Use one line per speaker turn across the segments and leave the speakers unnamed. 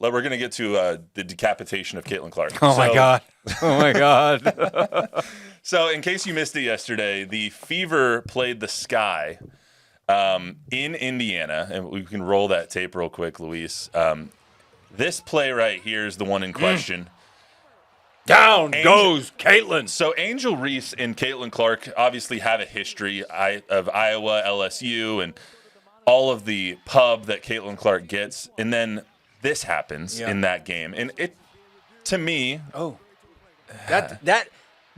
we're going to get to the decapitation of Caitlin Clark.
My God. Oh, my God.
So in case you missed it yesterday, the Fever played the Sky in Indiana. And we can roll that tape real quick, Luis. This play right here is the one in question.
Down goes Caitlin.
So Angel Reese and Caitlin Clark obviously have a history of Iowa, LSU, and all of the pub that Caitlin Clark gets. And then this happens in that game. And it, to me...
Oh. That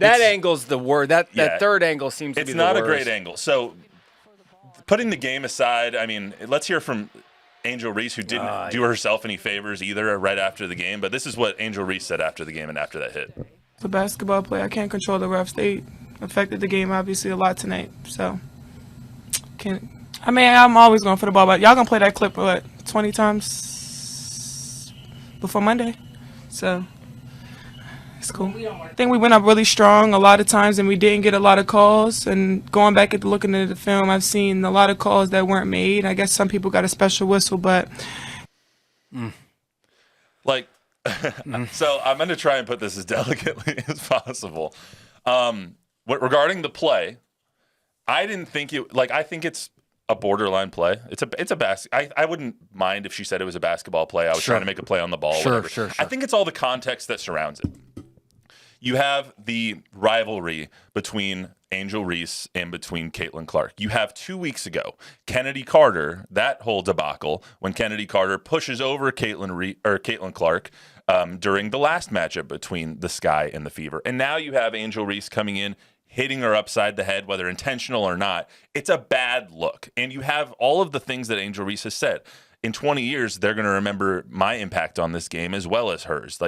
angle's the word. That third angle seems to be the worst.
It's not a great angle. So putting the game aside, I mean, let's hear from Angel Reese, who didn't do herself any favors either right after the game. But this is what Angel Reese said after the game and after that hit.
It's a basketball play. I can't control the refs. They affected the game, obviously, a lot tonight. So, I'm always going for the ball. But y'all going to play that clip, 20 times before Monday? So, it's cool. I think we went up really strong a lot of times, and we didn't get a lot of calls. And going back at looking at the film, I've seen a lot of calls that weren't made. I guess some people got a special whistle, but...
So I'm going to try and put this as delicately as possible. Regarding the play, I didn't think it... I think it's a borderline play. It's a I wouldn't mind if she said it was a basketball play. I was trying to make a play on the ball.
Sure.
I think it's all the context that surrounds it. You have the rivalry between Angel Reese and between Caitlin Clark. You have 2 weeks ago, Kennedy Carter, that whole debacle when Kennedy Carter pushes over Caitlin Clark during the last matchup between the Sky and the Fever. And now you have Angel Reese coming in, hitting her upside the head, whether intentional or not. It's a bad look. And you have all of the things that Angel Reese has said. In 20 years, they're going to remember my impact on this game as well as hers.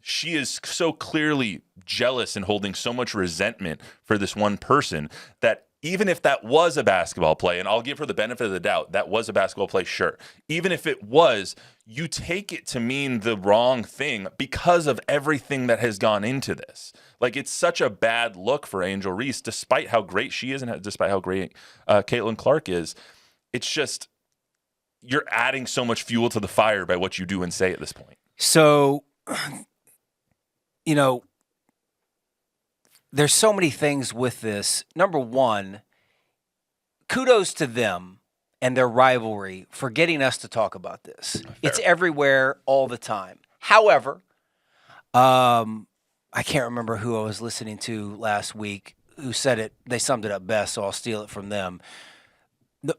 She is so clearly jealous and holding so much resentment for this one person that even if that was a basketball play, and I'll give her the benefit of the doubt, that was a basketball play, sure. Even if it was, you take it to mean the wrong thing because of everything that has gone into this. It's such a bad look for Angel Reese, despite how great she is and despite how great Caitlin Clark is. It's just, you're adding so much fuel to the fire by what you do and say at this point.
So... there's so many things with this. Number one, kudos to them and their rivalry for getting us to talk about this. Fair. It's everywhere all the time. However, I can't remember who I was listening to last week who said it. They summed it up best, so I'll steal it from them.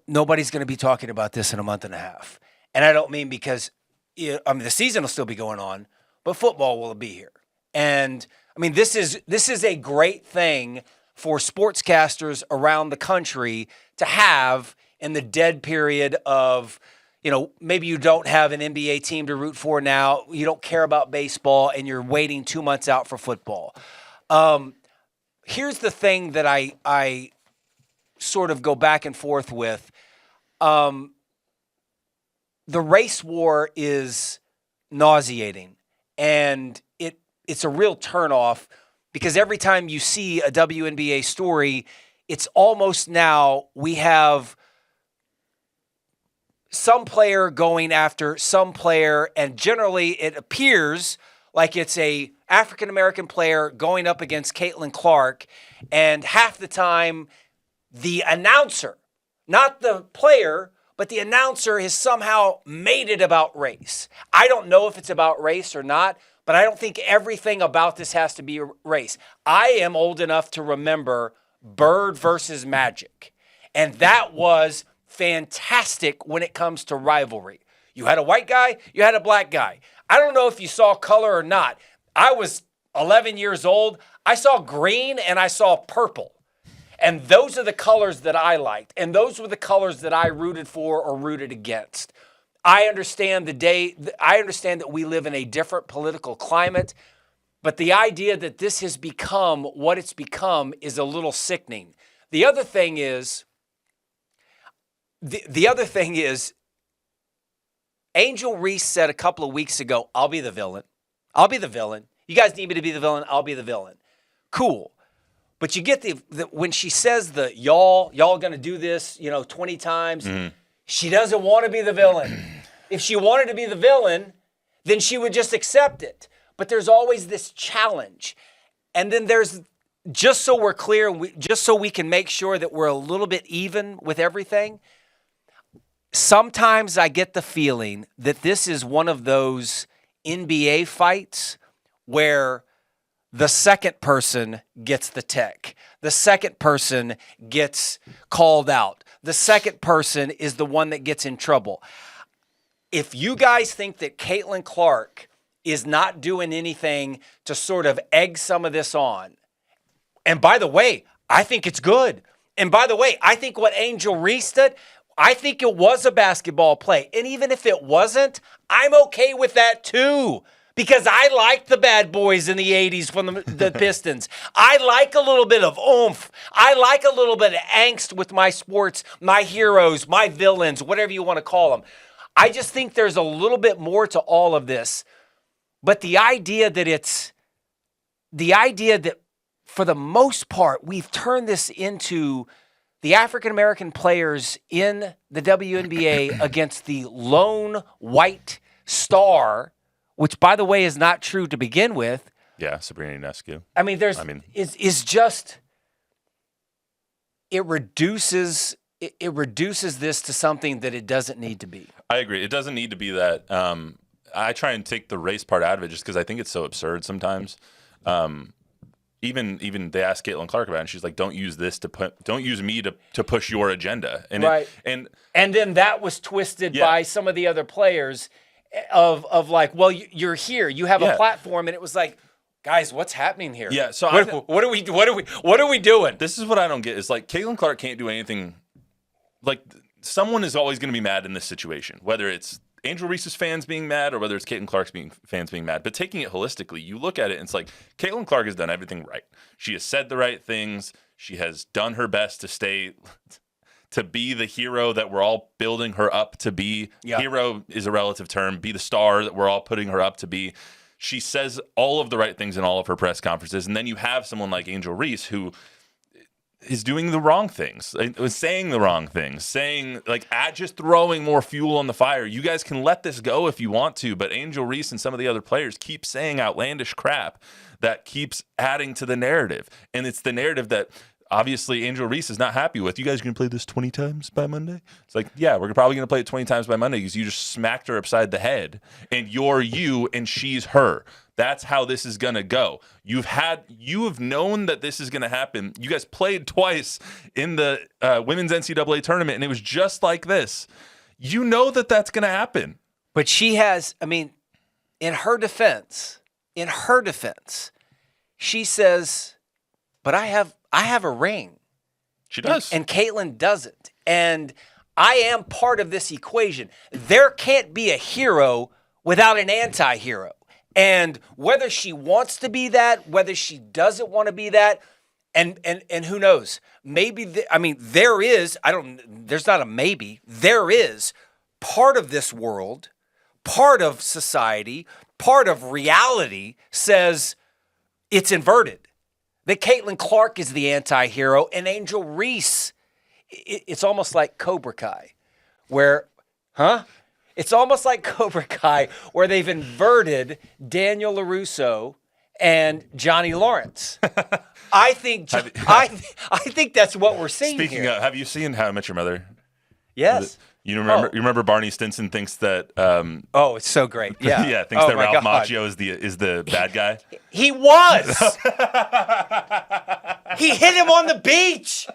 Nobody's going to be talking about this in a month and a half. And I don't mean because the season will still be going on, but football will be here. And this is a great thing for sportscasters around the country to have in the dead period of, maybe you don't have an NBA team to root for now, you don't care about baseball, and you're waiting 2 months out for football. Here's the thing that I sort of go back and forth with. The race war is nauseating, and it's a real turnoff because every time you see a WNBA story, it's almost now we have some player going after some player, and generally it appears like it's a African-American player going up against Caitlin Clark, and half the time the announcer, not the player, but the announcer has somehow made it about race. I don't know if it's about race or not, but I don't think everything about this has to be race. I am old enough to remember Bird versus Magic, and that was fantastic when it comes to rivalry. You had a white guy, you had a black guy. I don't know if you saw color or not. I was 11 years old. I saw green and I saw purple. And those are the colors that I liked, and those were the colors that I rooted for or rooted against. I understand that we live in a different political climate, but the idea that this has become what it's become is a little sickening. The other thing is, Angel Reese said a couple of weeks ago, I'll be the villain. I'll be the villain. You guys need me to be the villain. I'll be the villain. Cool. But you get the when she says y'all going to do this, 20 times, she doesn't want to be the villain. If she wanted to be the villain, then she would just accept it. But there's always this challenge. And then there's, just so we're clear, just so we can make sure that we're a little bit even with everything, sometimes I get the feeling that this is one of those NBA fights where the second person gets the tech. The second person gets called out. The second person is the one that gets in trouble. If you guys think that Caitlin Clark is not doing anything to sort of egg some of this on, and by the way, I think it's good. And by the way, I think what Angel Reese did, I think it was a basketball play. And even if it wasn't, I'm okay with that too. Because I liked the bad boys in the 80s from the Pistons. I like a little bit of oomph. I like a little bit of angst with my sports, my heroes, my villains, whatever you want to call them. I just think there's a little bit more to all of this. But the idea that for the most part, we've turned this into the African-American players in the WNBA against the lone white star, which, by the way, is not true to begin with.
Yeah, Sabrina Ionescu.
Is just, it reduces this to something that it doesn't need to be.
I agree. It doesn't need to be that. I try and take the race part out of it just because I think it's so absurd sometimes. Even they asked Caitlin Clark about it, and she's like, "Don't use me to push your agenda." And
right. And then that was twisted by some of the other players of like, well, you're here, you have a platform, and it was like, guys, what's happening here?
Yeah. So
what are we doing?
This is what I don't get. Is like Caitlin Clark can't do anything. Like someone is always going to be mad in this situation, whether it's Angel Reese's fans being mad or whether it's Caitlin Clark's fans being mad. But taking it holistically, you look at it and it's like Caitlin Clark has done everything right. She has said the right things. She has done her best to be the hero that we're all building her up to be. Yeah. Hero is a relative term. Be the star that we're all putting her up to be. She says all of the right things in all of her press conferences. And then you have someone like Angel Reese who is doing the wrong things, saying the wrong things, just throwing more fuel on the fire. You guys can let this go if you want to, but Angel Reese and some of the other players keep saying outlandish crap that keeps adding to the narrative. And it's the narrative that obviously Angel Reese is not happy with. You guys are going to play this 20 times by Monday? It's like, yeah, we're probably going to play it 20 times by Monday because you just smacked her upside the head and you're you and she's her. That's how this is going to go. You have known that this is going to happen. You guys played twice in the women's NCAA tournament, and it was just like this. You know that that's going to happen.
But she has, in her defense, she says, but I have a ring.
She does.
And Caitlin doesn't. And I am part of this equation. There can't be a hero without an anti-hero. And whether she wants to be that, whether she doesn't want to be that, and who knows? Maybe there is. There's not a maybe. There is part of this world, part of society, part of reality says it's inverted. That Caitlin Clark is the anti-hero, and Angel Reese. It's almost like Cobra Kai, It's almost like Cobra Kai, where they've inverted Daniel LaRusso and Johnny Lawrence. I think that's what we're seeing.
Speaking
here.
of, have you seen How I Met Your Mother?
Yes.
You remember Barney Stinson thinks that.
It's so great. Yeah.
Yeah. Thinks that Ralph Macchio is the bad guy.
He was. He hit him on the beach.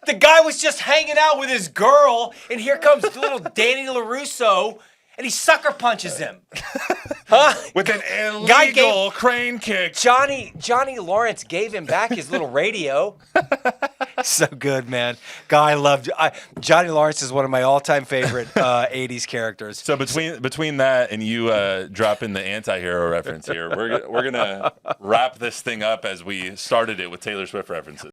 The guy was just hanging out with his girl, and here comes little Danny LaRusso, and he sucker punches him.
With an illegal crane kick.
Johnny Lawrence gave him back his little radio. So good, man. I loved Johnny Lawrence is one of my all-time favorite 80s characters.
So between that and you dropping the anti-hero reference here, we're gonna wrap this thing up as we started it with Taylor Swift references.